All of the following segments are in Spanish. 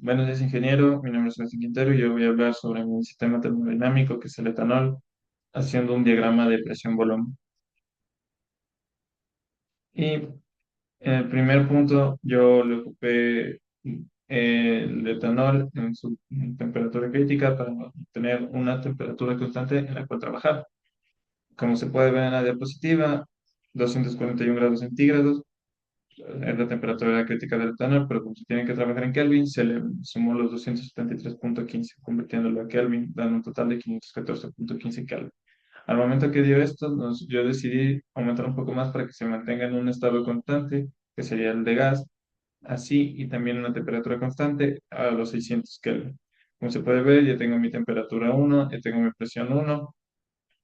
Buenos días, ingeniero. Mi nombre es Sebastián Quintero y yo voy a hablar sobre mi sistema termodinámico, que es el etanol, haciendo un diagrama de presión-volumen. Y en el primer punto, yo le ocupé el etanol en su temperatura crítica para tener una temperatura constante en la cual trabajar. Como se puede ver en la diapositiva, 241 grados centígrados es la temperatura crítica del etanol, pero como se tiene que trabajar en Kelvin, se le sumó los 273,15, convirtiéndolo a Kelvin, dando un total de 514,15 Kelvin. Al momento que dio esto, yo decidí aumentar un poco más para que se mantenga en un estado constante, que sería el de gas, así, y también una temperatura constante a los 600 Kelvin. Como se puede ver, ya tengo mi temperatura 1, ya tengo mi presión 1,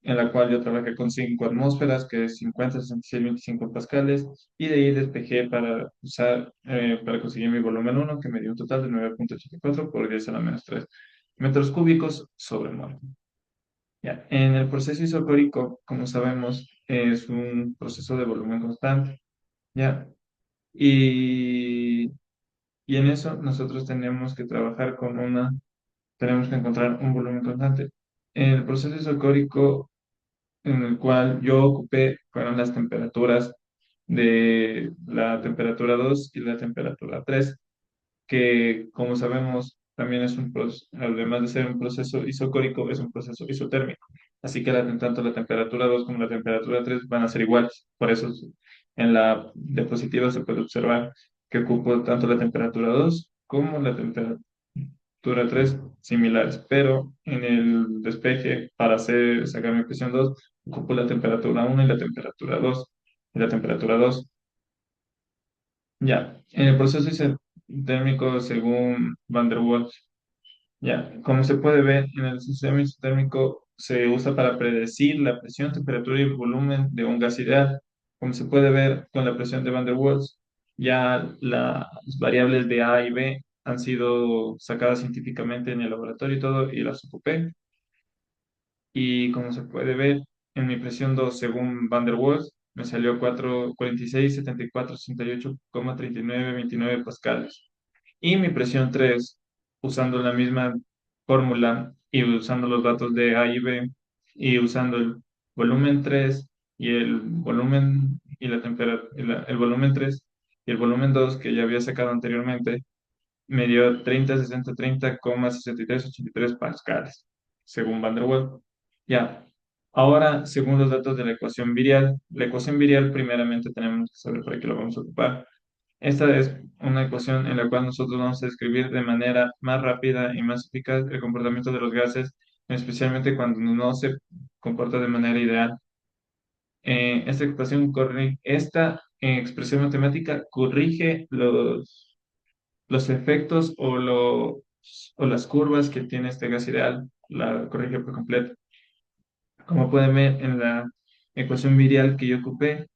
en la cual yo trabajé con 5 atmósferas, que es 50, 66, 25 pascales, y de ahí despejé para usar, para conseguir mi volumen 1, que me dio un total de 9,84 por 10 a la menos 3 metros cúbicos sobre mol. Ya. En el proceso isocórico, como sabemos, es un proceso de volumen constante, ¿ya? Y, y en eso nosotros tenemos que trabajar tenemos que encontrar un volumen constante. El proceso isocórico en el cual yo ocupé fueron las temperaturas de la temperatura 2 y la temperatura 3, que como sabemos también es además de ser un proceso isocórico, es un proceso isotérmico. Así que tanto la temperatura 2 como la temperatura 3 van a ser iguales. Por eso en la diapositiva se puede observar que ocupo tanto la temperatura 2 como la temperatura 3 similares, pero en el despeje, para sacar mi presión 2 ocupo la temperatura 1 y la temperatura 2 y la temperatura 2. Ya, en el proceso isotérmico según Van der Waals, ya, como se puede ver, en el sistema isotérmico se usa para predecir la presión, temperatura y volumen de un gas ideal. Como se puede ver con la presión de Van der Waals, ya las variables de A y B han sido sacadas científicamente en el laboratorio y todo, y las ocupé. Y como se puede ver, en mi presión 2 según Van der Waals, me salió 46, 74, 68,39, 29 pascales. Y mi presión 3 usando la misma fórmula y usando los datos de A y B, y usando el volumen 3 y el volumen y la temperatura, el volumen 3 y el volumen 2 que ya había sacado anteriormente, me dio 30, 60, 30,63, 83 pascales, según Van der Waals. Ya. Ahora, según los datos de la ecuación virial primeramente tenemos que saber para qué lo vamos a ocupar. Esta es una ecuación en la cual nosotros vamos a describir de manera más rápida y más eficaz el comportamiento de los gases, especialmente cuando no se comporta de manera ideal. Esta expresión matemática corrige los efectos o las curvas que tiene este gas ideal, la corrige por completo. Como pueden ver en la ecuación virial que yo ocupé,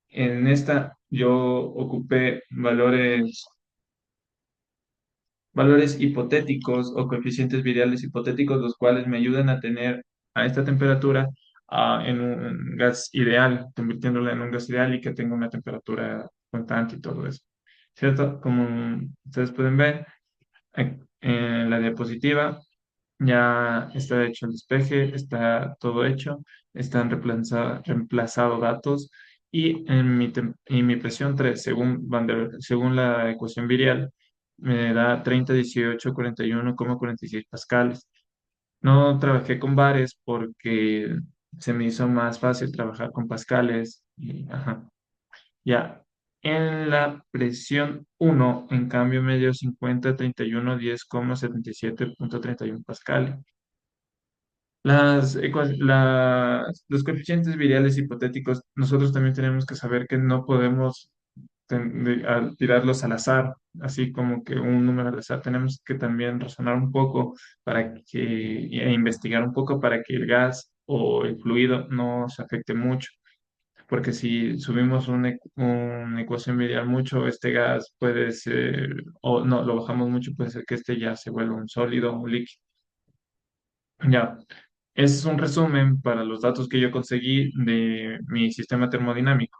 en esta yo ocupé valores hipotéticos o coeficientes viriales hipotéticos, los cuales me ayudan a tener a esta temperatura en un gas ideal, convirtiéndola en un gas ideal y que tenga una temperatura constante y todo eso. ¿Cierto? Como ustedes pueden ver, en la diapositiva ya está hecho el despeje, está todo hecho, están reemplazado datos y mi presión 3 según la ecuación virial, me da 30, 18, 41,46 pascales. No trabajé con bares porque se me hizo más fácil trabajar con pascales. Ajá. Ya, en la presión 1 en cambio, me dio 50, 31, 10,77,31 pascal. Los coeficientes viriales hipotéticos, nosotros también tenemos que saber que no podemos tirarlos al azar, así como que un número al azar. Tenemos que también razonar un poco e investigar un poco para que el gas o el fluido no se afecte mucho, porque si subimos una ecuación virial mucho, este gas puede ser, o no, lo bajamos mucho, puede ser que este ya se vuelva un sólido, un líquido. Ya, ese es un resumen para los datos que yo conseguí de mi sistema termodinámico.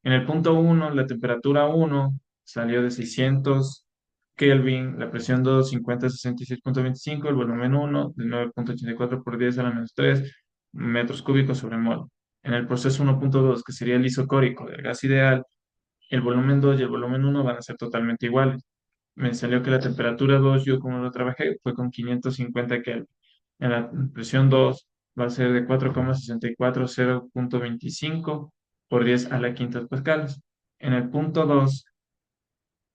En el punto 1, la temperatura 1 salió de 600 Kelvin, la presión 2, 50 66,25, el volumen 1, de 9,84 por 10 a la menos 3 metros cúbicos sobre mol. En el proceso 1,2, que sería el isocórico del gas ideal, el volumen 2 y el volumen 1 van a ser totalmente iguales. Me salió que la temperatura 2, yo como lo trabajé, fue con 550 Kelvin. En la presión 2 va a ser de 4,64, 0,25 por 10 a la quinta pascales. En el punto 2,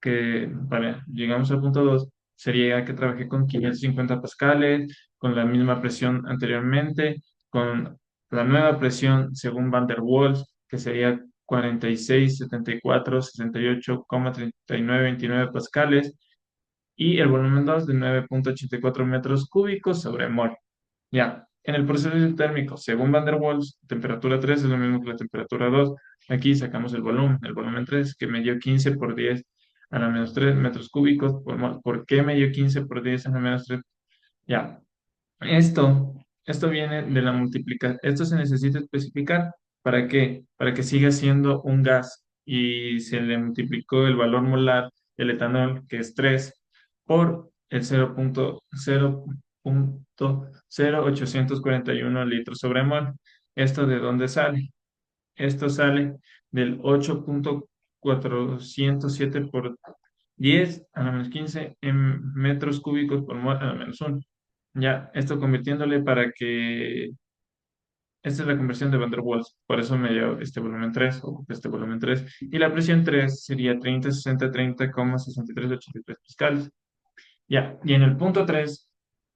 que, vale, llegamos al punto 2 sería que trabajé con 550 pascales, con la misma presión anteriormente, con la nueva presión según Van der Waals, que sería 46, 74, 68,39, 29 pascales, y el volumen 2 de 9,84 metros cúbicos sobre mol. Ya, en el proceso isotérmico, según Van der Waals, temperatura 3 es lo mismo que la temperatura 2. Aquí sacamos el volumen 3, que me dio 15 por 10 a la menos 3 metros cúbicos por mol. ¿Por qué me dio 15 por 10 a la menos 3? Ya, esto viene de la multiplicación. Esto se necesita especificar. ¿Para qué? Para que siga siendo un gas y se le multiplicó el valor molar del etanol, que es 3 por el 0,0841 litros sobre mol. ¿Esto de dónde sale? Esto sale del 8,407 por 10 a la menos 15 en metros cúbicos por mol a la menos 1. Ya, esto convirtiéndole para que... Esta es la conversión de Van der Waals, por eso me dio este volumen 3, ocupé este volumen 3. Y la presión 3 sería 30, 60, 30,63, 83 pascales. Ya, y en el punto 3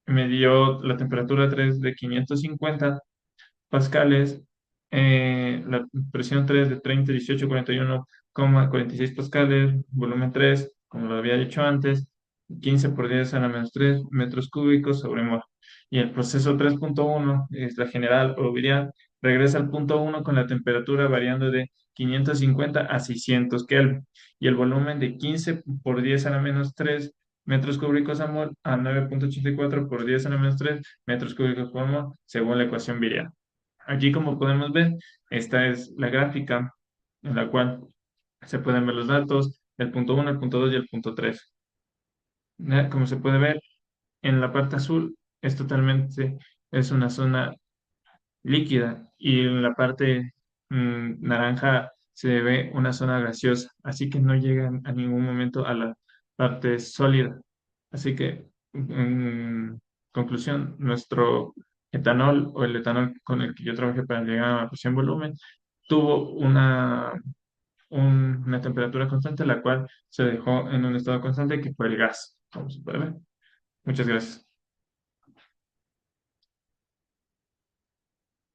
me dio la temperatura 3 de 550 pascales, la presión 3 de 30, 18, 41,46 pascales, volumen 3 como lo había dicho antes, 15 por 10 a la menos 3 metros cúbicos sobre mol. Y el proceso 3,1 es la general o virial, regresa al punto 1 con la temperatura variando de 550 a 600 Kelvin y el volumen de 15 por 10 a la menos 3 metros cúbicos a mol a 9,84 por 10 a la menos 3 metros cúbicos por mol según la ecuación virial. Aquí, como podemos ver, esta es la gráfica en la cual se pueden ver los datos del punto 1, el punto 2 y el punto 3. Como se puede ver, en la parte azul es totalmente, es una zona líquida y en la parte naranja se ve una zona gaseosa, así que no llega a ningún momento a la parte sólida. Así que, en conclusión, nuestro etanol o el etanol con el que yo trabajé para llegar a la presión volumen tuvo una temperatura constante, la cual se dejó en un estado constante que fue el gas, como se puede ver. Muchas gracias.